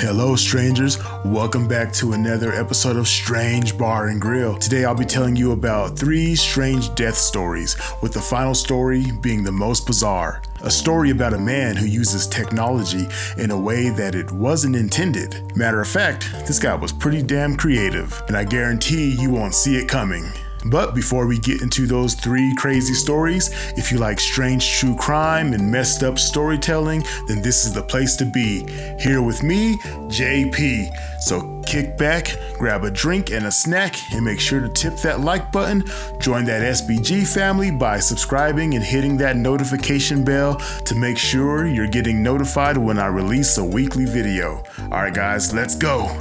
Hello strangers, welcome back to another episode of Strange Bar and Grill. Today I'll be telling you about 3 strange death stories, with the final story being the most bizarre. A story about a man who uses technology in a way that it wasn't intended. Matter of fact, this guy was pretty damn creative, and I guarantee you won't see it coming. But before we get into those 3 crazy stories, if you like strange true crime and messed up storytelling, then this is the place to be. Here with me, JP. So kick back, grab a drink and a snack, and make sure to tip that like button. Join that SBG family by subscribing and hitting that notification bell to make sure you're getting notified when I release a weekly video. Alright guys, let's go.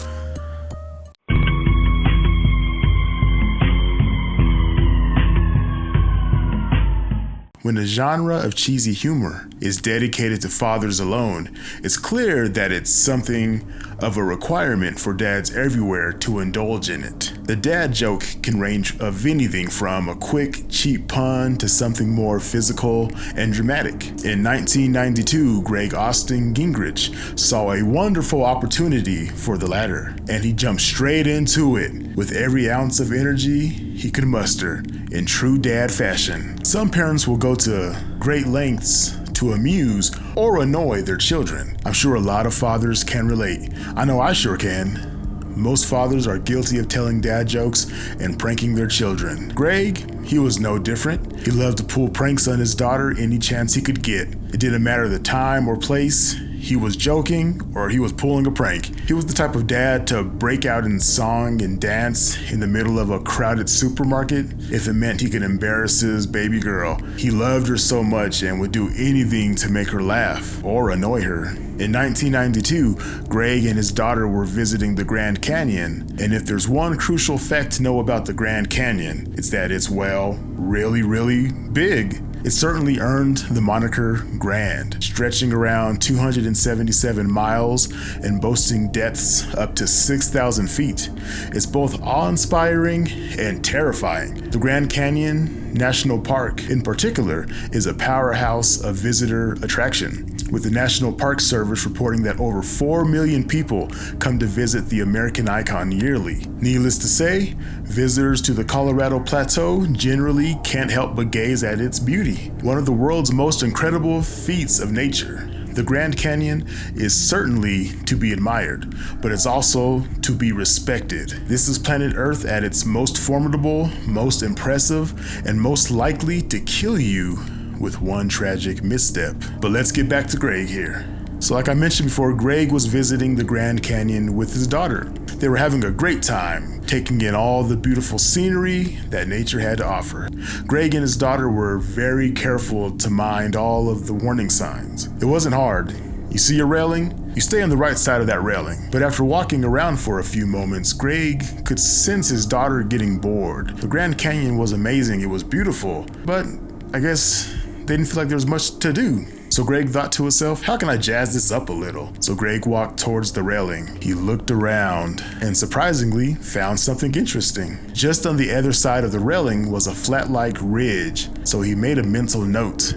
When the genre of cheesy humor is dedicated to fathers alone, it's clear that it's something of a requirement for dads everywhere to indulge in it. The dad joke can range of anything from a quick, cheap pun to something more physical and dramatic. In 1992, Greg Austin Gingrich saw a wonderful opportunity for the latter, and he jumped straight into it with every ounce of energy he could muster in true dad fashion. Some parents will go to great lengths to amuse or annoy their children. I'm sure a lot of fathers can relate. I know I sure can. Most fathers are guilty of telling dad jokes and pranking their children. Greg, he was no different. He loved to pull pranks on his daughter any chance he could get. It didn't matter the time or place. He was joking or he was pulling a prank. He was the type of dad to break out in song and dance in the middle of a crowded supermarket if it meant he could embarrass his baby girl. He loved her so much and would do anything to make her laugh or annoy her. In 1992, Greg and his daughter were visiting the Grand Canyon, and if there's one crucial fact to know about the Grand Canyon, it's that it's, well, really, really big. It certainly earned the moniker Grand, stretching around 277 miles and boasting depths up to 6,000 feet. It's both awe-inspiring and terrifying. The Grand Canyon National Park, in particular, is a powerhouse of visitor attraction, with the National Park Service reporting that over 4 million people come to visit the American icon yearly. Needless to say, visitors to the Colorado Plateau generally can't help but gaze at its beauty. One of the world's most incredible feats of nature. The Grand Canyon is certainly to be admired, but it's also to be respected. This is planet Earth at its most formidable, most impressive, and most likely to kill you with one tragic misstep. But let's get back to Greg here. So like I mentioned before, Greg was visiting the Grand Canyon with his daughter. They were having a great time, taking in all the beautiful scenery that nature had to offer. Greg and his daughter were very careful to mind all of the warning signs. It wasn't hard. You see a railing? You stay on the right side of that railing. But after walking around for a few moments, Greg could sense his daughter getting bored. The Grand Canyon was amazing, it was beautiful, but I guess they didn't feel like there was much to do. So Greg thought to himself, how can I jazz this up a little? So Greg walked towards the railing. He looked around and surprisingly found something interesting. Just on the other side of the railing was a flat-like ridge. So he made a mental note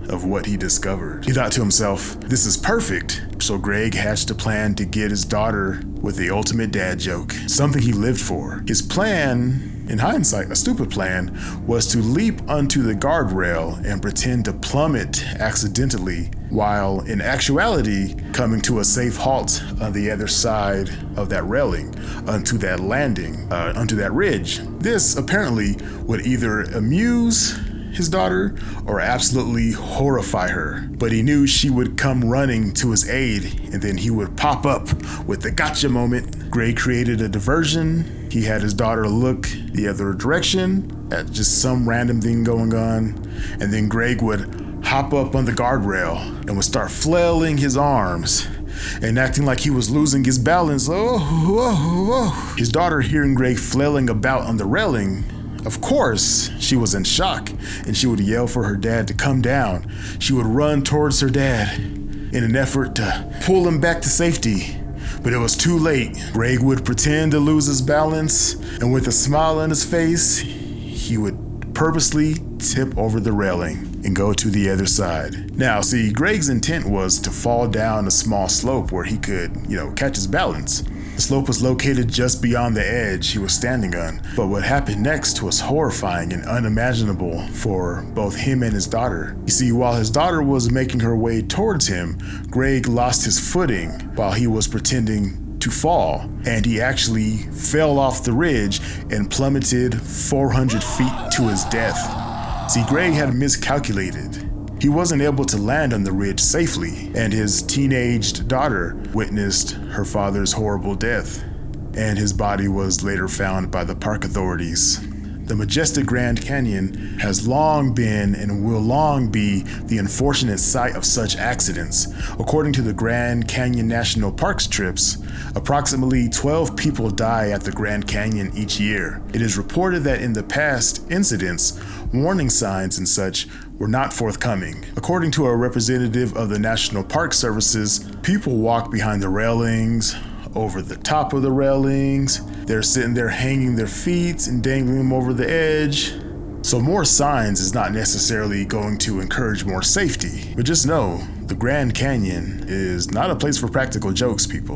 of what he discovered. He thought to himself, this is perfect. So Greg hatched a plan to get his daughter with the ultimate dad joke, something he lived for. His plan, in hindsight, a stupid plan, was to leap onto the guardrail and pretend to plummet accidentally, while in actuality coming to a safe halt on the other side of that railing, onto that landing, onto that ridge. This apparently would either amuse his daughter or absolutely horrify her, but he knew she would come running to his aid, and then he would pop up with the gotcha moment. Greg created a diversion. He had his daughter look the other direction at just some random thing going on, and then Greg would hop up on the guardrail and would start flailing his arms and acting like he was losing his balance. His daughter, hearing Greg flailing about on the railing, of course, she was in shock, and she would yell for her dad to come down. She would run towards her dad in an effort to pull him back to safety. But it was too late. Greg would pretend to lose his balance, and with a smile on his face, he would purposely tip over the railing and go to the other side. Now, see, Greg's intent was to fall down a small slope where he could, catch his balance. The slope was located just beyond the edge he was standing on, but what happened next was horrifying and unimaginable for both him and his daughter. You see, while his daughter was making her way towards him, Greg lost his footing while he was pretending to fall, and he actually fell off the ridge and plummeted 400 feet to his death. See, Greg had miscalculated. He wasn't able to land on the ridge safely, and his teenaged daughter witnessed her father's horrible death, and his body was later found by the park authorities. The majestic Grand Canyon has long been and will long be the unfortunate site of such accidents. According to the Grand Canyon National Park's trips, approximately 12 people die at the Grand Canyon each year. It is reported that in the past incidents, warning signs and such were not forthcoming. According to a representative of the National Park Services, people walk behind the railings, over the top of the railings. They're sitting there hanging their feet and dangling them over the edge. So more signs is not necessarily going to encourage more safety. But just know, the Grand Canyon is not a place for practical jokes, people.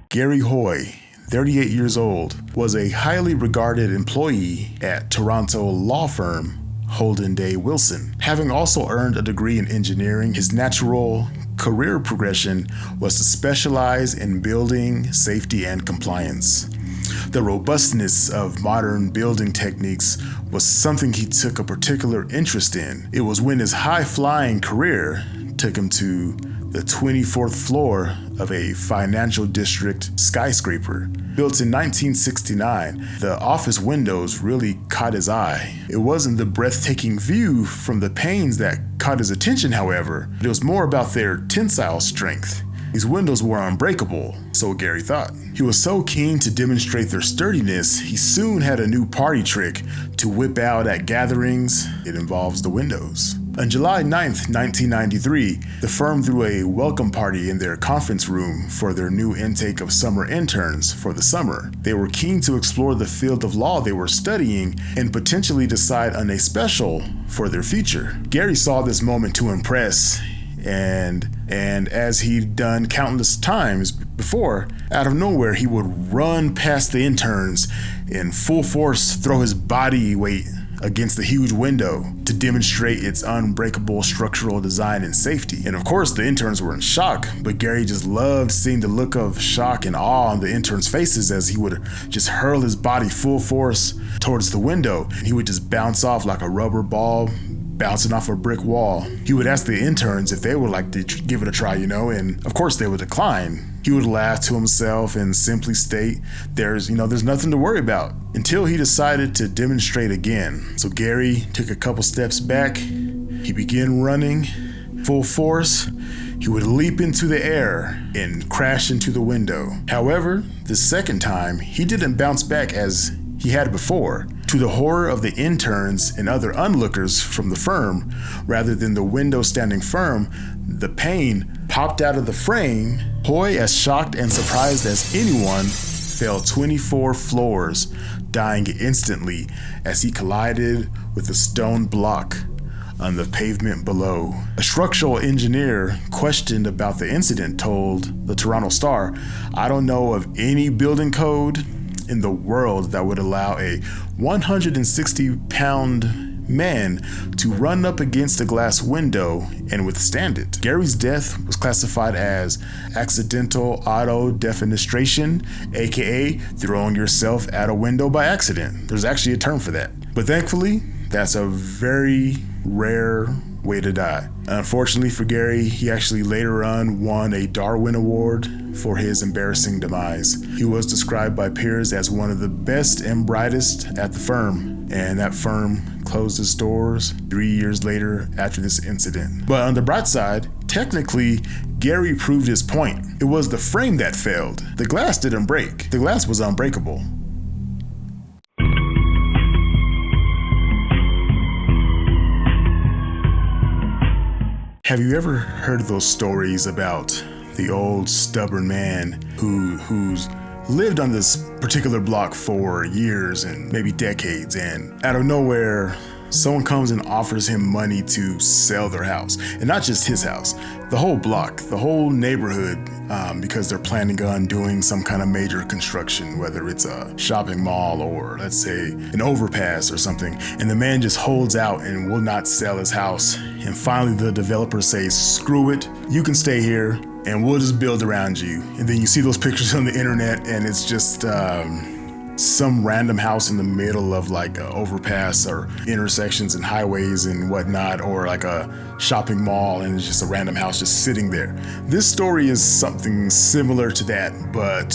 Garry Hoy, 38 years old, was a highly regarded employee at Toronto law firm Holden Day Wilson. Having also earned a degree in engineering, his natural career progression was to specialize in building safety and compliance. The robustness of modern building techniques was something he took a particular interest in. It was when his high-flying career took him to the 24th floor of a financial district skyscraper. Built in 1969, the office windows really caught his eye. It wasn't the breathtaking view from the panes that caught his attention, however. It was more about their tensile strength. These windows were unbreakable, so Garry thought. He was so keen to demonstrate their sturdiness, he soon had a new party trick to whip out at gatherings. It involves the windows. On July 9th, 1993, the firm threw a welcome party in their conference room for their new intake of summer interns for the summer. They were keen to explore the field of law they were studying and potentially decide on a special for their future. Garry saw this moment to impress, and as he'd done countless times before, out of nowhere he would run past the interns in full force, throw his body weight against the huge window to demonstrate its unbreakable structural design and safety. And of course, the interns were in shock, but Garry just loved seeing the look of shock and awe on the interns' faces as he would just hurl his body full force towards the window, and he would just bounce off like a rubber ball bouncing off a brick wall. He would ask the interns if they would like to give it a try, and of course they would decline. He would laugh to himself and simply state, there's nothing to worry about, until he decided to demonstrate again. So Garry took a couple steps back. He began running full force. He would leap into the air and crash into the window. However, the second time, he didn't bounce back as he had before. To the horror of the interns and other onlookers from the firm, rather than the window standing firm, the pane popped out of the frame. Hoy, as shocked and surprised as anyone, fell 24 floors, dying instantly as he collided with a stone block on the pavement below. A structural engineer questioned about the incident told the Toronto Star, "I don't know of any building code in the world that would allow a 160-pound man to run up against a glass window and withstand it." Garry's death was classified as accidental auto-defenestration, aka throwing yourself at a window by accident. There's actually a term for that. But thankfully, that's a very rare way to die. Unfortunately for Garry, he actually later on won a Darwin Award for his embarrassing demise. He was described by peers as one of the best and brightest at the firm, and that firm closed its doors 3 years later after this incident. But on the bright side, technically, Garry proved his point. It was the frame that failed. The glass didn't break. The glass was unbreakable. Have you ever heard those stories about the old stubborn man who's lived on this particular block for years and maybe decades, and out of nowhere, someone comes and offers him money to sell their house. And not just his house, the whole block, the whole neighborhood, because they're planning on doing some kind of major construction, whether it's a shopping mall or let's say an overpass or something. And the man just holds out and will not sell his house. And finally the developer says, screw it, you can stay here and we'll just build around you. And then you see those pictures on the internet and it's just some random house in the middle of like an overpass or intersections and highways and whatnot, or like a shopping mall, and it's just a random house just sitting there. This story is something similar to that, but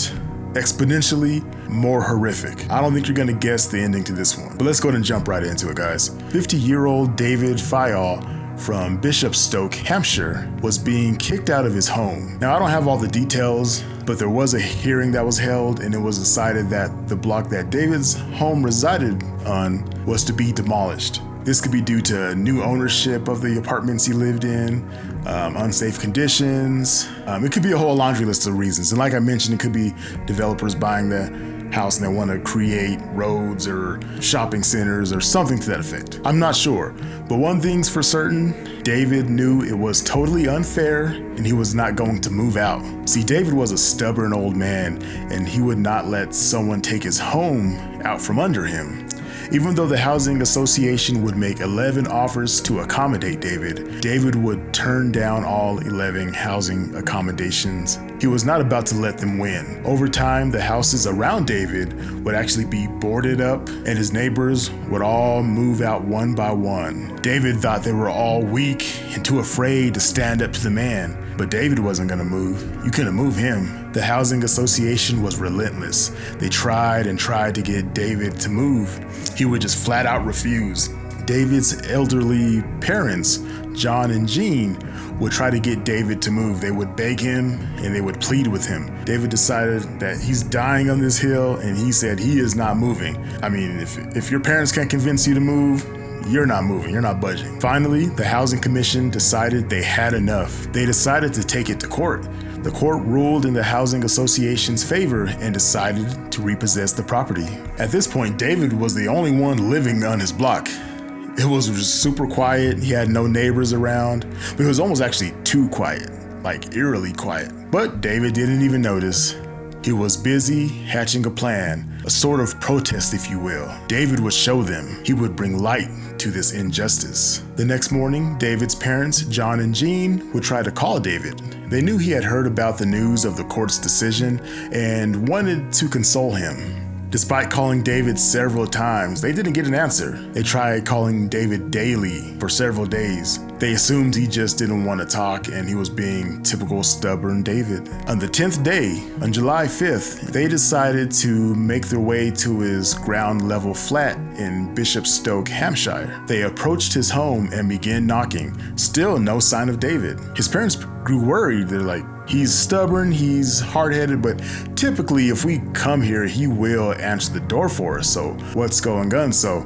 exponentially more horrific. I don't think you're gonna guess the ending to this one, but let's go ahead and jump right into it, guys. 50-year-old David Phyall from Bishopstoke, Hampshire, was being kicked out of his home. Now, I don't have all the details, but there was a hearing that was held, and it was decided that the block that David's home resided on was to be demolished. This could be due to new ownership of the apartments he lived in, unsafe conditions. It could be a whole laundry list of reasons. And like I mentioned, it could be developers buying the house and they want to create roads or shopping centers or something to that effect. I'm not sure, but one thing's for certain, David knew it was totally unfair and he was not going to move out. See, David was a stubborn old man and he would not let someone take his home out from under him. Even though the housing association would make 11 offers to accommodate David, David would turn down all 11 housing accommodations. He was not about to let them win. Over time, the houses around David would actually be boarded up and his neighbors would all move out one by one. David thought they were all weak and too afraid to stand up to the man. But David wasn't gonna move. You couldn't move him. The housing association was relentless. They tried and tried to get David to move. He would just flat out refuse. David's elderly parents, John and Jean, would try to get David to move. They would beg him and they would plead with him. David decided that he's dying on this hill and he said he is not moving. I mean, if your parents can't convince you to move, you're not moving, you're not budging. Finally, the Housing Commission decided they had enough. They decided to take it to court. The court ruled in the Housing Association's favor and decided to repossess the property. At this point, David was the only one living on his block. It was just super quiet. He had no neighbors around, but it was almost actually too quiet, like eerily quiet. But David didn't even notice. He was busy hatching a plan, a sort of protest, if you will. David would show them. He would bring light to this injustice. The next morning, David's parents, John and Jean, would try to call David. They knew he had heard about the news of the court's decision and wanted to console him. Despite calling David several times, they didn't get an answer. They tried calling David daily for several days. They assumed he just didn't want to talk and he was being typical stubborn David. On the 10th day, on July 5th, they decided to make their way to his ground level flat in Bishopstoke, Hampshire. They approached his home and began knocking. Still no sign of David. His parents grew worried. They're like, he's stubborn, he's hard-headed, but typically if we come here, he will answer the door for us. So what's going on? So,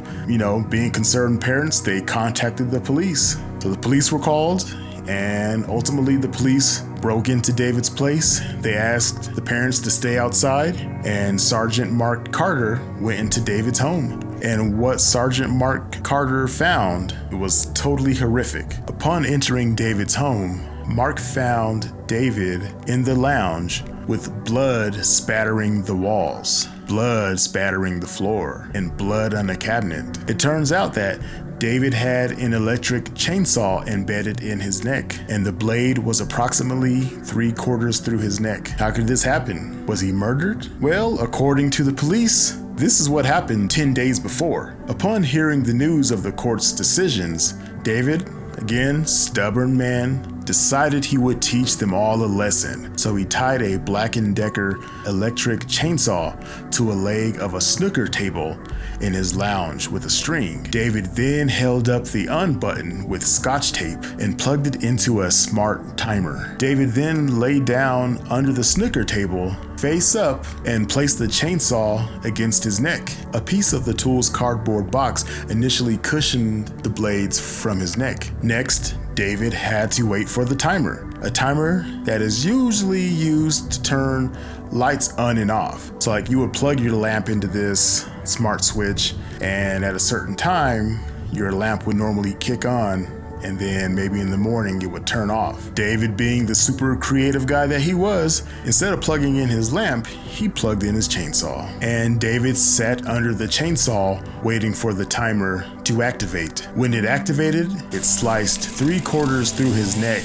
being concerned parents, they contacted the police. So the police were called, and ultimately the police broke into David's place. They asked the parents to stay outside, and Sergeant Mark Carter went into David's home. And what Sergeant Mark Carter found was totally horrific. Upon entering David's home, Mark found David in the lounge with blood spattering the walls, blood spattering the floor, and blood on the cabinet. It turns out that David had an electric chainsaw embedded in his neck, and the blade was approximately 3/4 through his neck. How could this happen? Was he murdered? Well, according to the police, this is what happened 10 days before. Upon hearing the news of the court's decisions, David, again, stubborn man, decided he would teach them all a lesson. So he tied a Black & Decker electric chainsaw to a leg of a snooker table in his lounge with a string. David then held up the on button with scotch tape and plugged it into a smart timer. David then lay down under the snooker table, face up, and placed the chainsaw against his neck. A piece of the tool's cardboard box initially cushioned the blades from his neck. Next, David had to wait for the timer. a timer that is usually used to turn lights on and off. So like you would plug your lamp into this smart switch, and at a certain time, your lamp would normally kick on, and then maybe in the morning it would turn off. David, being the super creative guy that he was, instead of plugging in his lamp, he plugged in his chainsaw. And David sat under the chainsaw waiting for the timer to activate. When it activated, it sliced 3/4 through his neck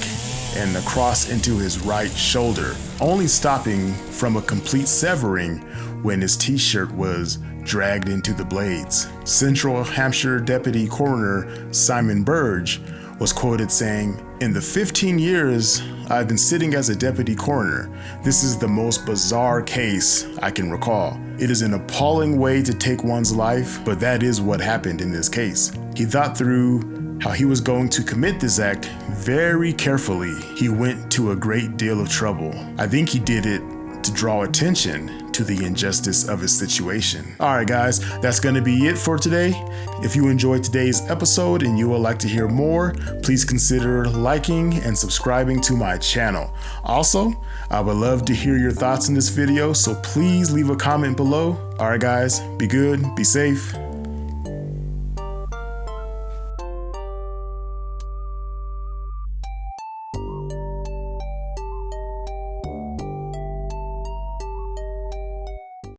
and across into his right shoulder, only stopping from a complete severing when his t-shirt was dragged into the blades. Central Hampshire Deputy Coroner Simon Burge was quoted saying, "In the 15 years I've been sitting as a deputy coroner, this is the most bizarre case I can recall. It is an appalling way to take one's life, but that is what happened in this case." He thought through how he was going to commit this act very carefully. He went to a great deal of trouble. I think he did it to draw attention to the injustice of his situation. Alright guys, that's going to be it for today. If you enjoyed today's episode and you would like to hear more, please consider liking and subscribing to my channel. Also, I would love to hear your thoughts on this video, so please leave a comment below. Alright guys, be good, be safe,